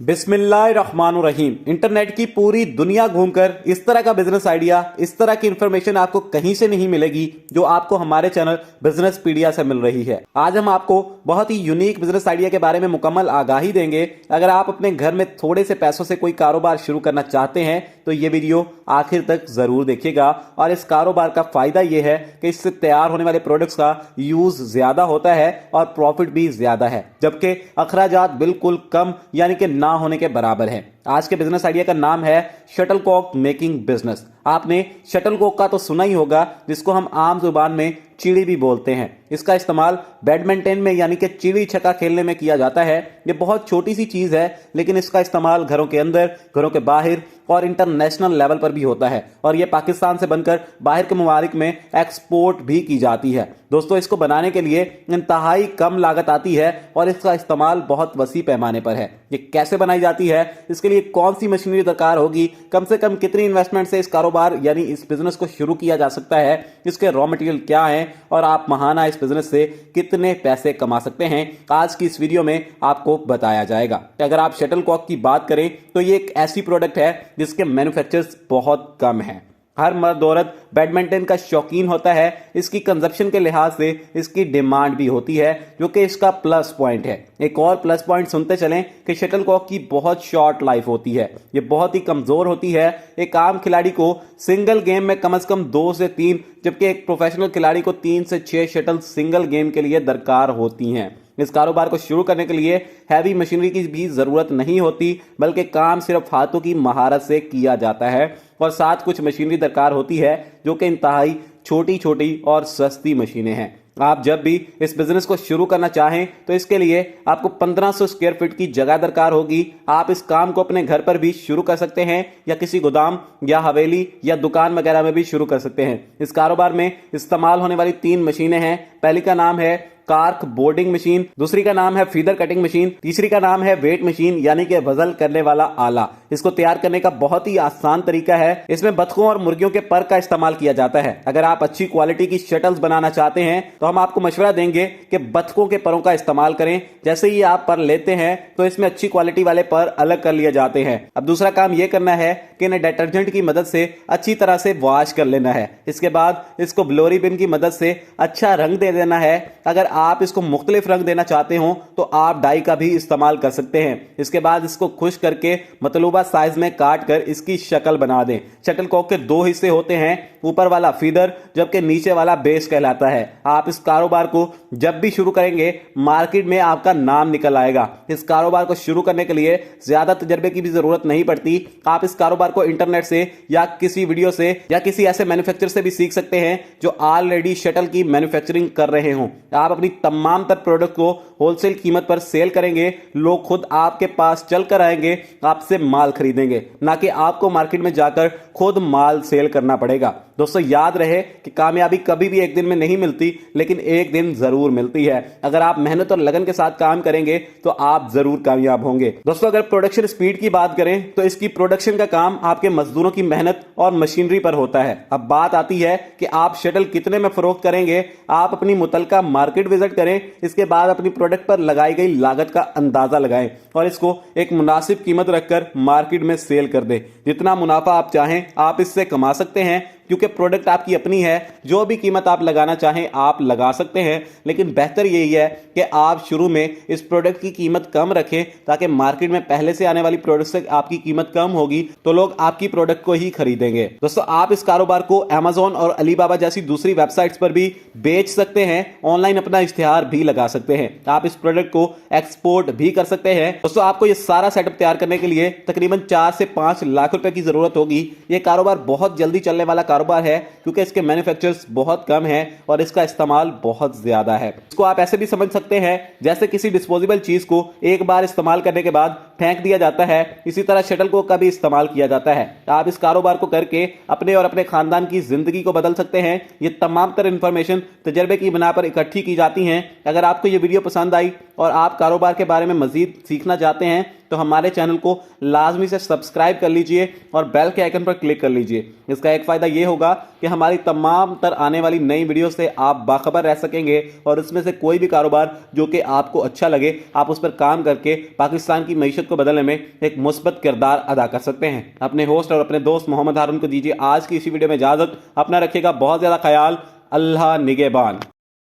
बिस्मिल्लाहिर्रहमानुर्रहीम। Internet की पूरी दुनिया घूमकर इस तरह का बिजनेस आइडिया, इस तरह की इंफॉर्मेशन आपको कहीं से नहीं मिलेगी जो आपको हमारे चैनल बिजनेस पीडिया से मिल रही है। आज हम आपको बहुत ही यूनिक बिजनेस आइडिया के बारे में मुकम्मल आगाही देंगे। अगर आप अपने घर में थोड़े से पैसों से कोई कारोबार शुरू करना चाहते हैं तो ये वीडियो आखिर तक जरूर देखिएगा। और इस कारोबार का फायदा यह है कि इससे तैयार होने वाले प्रोडक्ट्स का यूज ज्यादा होता है और प्रॉफिट भी ज्यादा है, जबकि अखराजात बिल्कुल कम यानी कि ना होने के बराबर है। आज के बिजनेस आइडिया का नाम है शटलकॉक मेकिंग बिजनेस। आपने शटलकॉक का तो सुना ही होगा, जिसको हम आम जुबान में चिड़ी भी बोलते हैं। इसका इस्तेमाल बैडमिंटन में यानी कि चिड़ी छक्का खेलने में किया जाता है। ये बहुत छोटी सी चीज है, लेकिन इसका इस्तेमाल घरों के अंदर, घरों के बाहर और इंटरनेशनल लेवल पर भी होता है। और ये पाकिस्तान से बनकर बाहर के ममालिक में एक्सपोर्ट भी की जाती है। दोस्तों, इसको बनाने के लिए इंतहाई कम लागत आती है और इसका इस्तेमाल बहुत वसी पैमाने पर है। ये कैसे बनाई जाती है, इसके लिए कौन सी मशीनरी दरकार होगी, कम से कम कितनी इन्वेस्टमेंट से इस कारोबार यानी इस बिजनेस को शुरू किया जा सकता है, इसके रॉ मटेरियल क्या है और आप महाना इस बिजनेस से कितने पैसे कमा सकते हैं, आज की इस वीडियो में आपको बताया जाएगा। अगर आप शटलकॉक की बात करें तो ये एक ऐसी प्रोडक्ट है जिसके मैन्युफैक्चरर्स बहुत कम हैं। हर मर्द औरत बैडमिंटन का शौकीन होता है। इसकी कंजप्शन के लिहाज से इसकी डिमांड भी होती है, जो कि इसका प्लस पॉइंट है। एक और प्लस पॉइंट सुनते चलें कि शटलकॉक की बहुत शॉर्ट लाइफ होती है, ये बहुत ही कमजोर होती है। एक आम खिलाड़ी को सिंगल गेम में कम से कम 2 से 3, जबकि एक प्रोफेशनल खिलाड़ी को 3 से 6 शटल सिंगल गेम के लिए दरकार होती हैं। इस कारोबार को शुरू करने के लिए हैवी मशीनरी की भी जरूरत नहीं होती, बल्कि काम सिर्फ हाथों की महारत से किया जाता है और साथ कुछ मशीनरी दरकार होती है जो कि इंतहाई छोटी छोटी और सस्ती मशीनें हैं। आप जब भी इस बिजनेस को शुरू करना चाहें तो इसके लिए आपको 1500 स्क्वायर फीट की जगह दरकार होगी। आप इस काम को अपने घर पर भी शुरू कर सकते हैं या किसी गोदाम या हवेली या दुकान वगैरह में भी शुरू कर सकते हैं। इस कारोबार में इस्तेमाल होने वाली 3 मशीनें हैं। पहली का नाम है कार्क बोर्डिंग मशीन, दूसरी का नाम है फीदर कटिंग मशीन, तीसरी का नाम है वेट मशीन यानी कि वजन करने वाला आला। इसको तैयार करने का बहुत ही आसान तरीका है। इसमें बतखों और मुर्गियों के पर का इस्तेमाल किया जाता है। अगर आप अच्छी क्वालिटी की शटल्स बनाना चाहते हैं तो हम आपको मशवरा देंगे कि बतखों के परों का इस्तेमाल करें। जैसे ही आप पर लेते हैं तो इसमें अच्छी क्वालिटी वाले पर अलग कर लिए जाते हैं। अब दूसरा काम यह करना है कि इन्हें डिटर्जेंट की मदद से अच्छी तरह से वॉश कर लेना है। इसके बाद इसको ब्लोरी बिन की मदद से अच्छा रंग दे देना है। अगर आप इसको मुख्तलिफ रंग देना चाहते हो तो आप डाई का भी इस्तेमाल कर सकते हैं। इसके बाद इसको खुश करके मतलूबा साइज में काट कर इसकी शक्ल बना दें। शटलकॉक के 2 हिस्से होते हैं, ऊपर वाला फीदर जबकि नीचे वाला बेस कहलाता है। आप इस कारोबार को जब भी शुरू करेंगे मार्केट में आपका नाम निकल आएगा। इस कारोबार को शुरू करने के लिए ज्यादा तजर्बे की भी जरूरत नहीं पड़ती। आप इस कारोबार को इंटरनेट से या किसी वीडियो से या किसी ऐसे मैन्युफैक्चरर से भी सीख सकते हैं जो ऑलरेडी शटल की मैन्युफैक्चरिंग कर रहे हों। आप अपनी तमाम तर प्रोडक्ट को होलसेल कीमत पर सेल करेंगे, लोग खुद आपके पास चलकर आएंगे, आपसे माल खरीदेंगे, ना कि आपको मार्केट में जाकर खुद माल सेल करना पड़ेगा। दोस्तों, याद रहे कि कामयाबी कभी भी एक दिन में नहीं मिलती, लेकिन एक दिन जरूर मिलती है। अगर आप मेहनत और लगन के साथ काम करेंगे तो आप जरूर कामयाब होंगे। दोस्तों, अगर प्रोडक्शन स्पीड की बात करें तो इसकी प्रोडक्शन का काम आपके मजदूरों की मेहनत और मशीनरी पर होता है। अब बात आती है कि आप शटल कितने में फरोख्त करेंगे। आप अपनी मुतलका मार्केट विजिट करें, इसके बाद अपनी प्रोडक्ट पर लगाई गई लागत का अंदाजा लगाएं और इसको एक मुनासिब कीमत रखकर मार्केट में सेल कर दें। जितना मुनाफा आप चाहें आप इससे कमा सकते हैं, क्योंकि प्रोडक्ट आपकी अपनी है। जो भी कीमत आप लगाना चाहें आप लगा सकते हैं, लेकिन बेहतर यही है कि आप शुरू में इस प्रोडक्ट की कीमत कम रखें, ताकि मार्केट में पहले से आने वाली प्रोडक्ट से आपकी कीमत कम होगी तो लोग आपकी प्रोडक्ट को ही खरीदेंगे। दोस्तों, आप इस कारोबार को Amazon और अलीबाबा जैसी दूसरी वेबसाइट्स पर भी बेच सकते हैं। ऑनलाइन अपना इश्तिहार भी लगा सकते हैं। आप इस प्रोडक्ट को एक्सपोर्ट भी कर सकते हैं। दोस्तों, आपको यह सारा सेटअप तैयार करने के लिए तकरीबन 4 से 5 लाख रुपए की जरूरत होगी। यह कारोबार बहुत जल्दी चलने वाला कारोबार है, क्योंकि इसके मैन्युफैक्चरर्स बहुत कम हैं और इसका इस्तेमाल बहुत ज्यादा है। इसको आप ऐसे भी समझ सकते हैं जैसे किसी डिस्पोजेबल चीज को एक बार इस्तेमाल करने के बाद फेंक दिया जाता है, इसी तरह शटलकॉक का भी इस्तेमाल किया जाता है। आप इस कारोबार को करके अपने और अपने खानदान की जिंदगी को बदल सकते हैं। ये तमाम तरह इंफॉर्मेशन तजर्बे की बिना पर इकट्ठी की जाती हैं। अगर आपको ये वीडियो पसंद आई और आप कारोबार के बारे में मजीद सीखना चाहते हैं तो हमारे चैनल को लाजमी से सब्सक्राइब कर लीजिए और बेल के आइकन पर क्लिक कर लीजिए। इसका एक फायदा यह होगा कि हमारी तमाम तर आने वाली नई वीडियो से आप बाखबर रह सकेंगे और इसमें से कोई भी कारोबार जो कि आपको अच्छा लगे आप उस पर काम करके पाकिस्तान की मईशत को बदलने में एक मुस्बत किरदार अदा कर सकते हैं। अपने होस्ट और अपने दोस्त मोहम्मद हारून को दीजिए आज की इसी वीडियो में इजाजत। अपना रखिएगा बहुत ज्यादा ख्याल। अल्लाह निगहबान।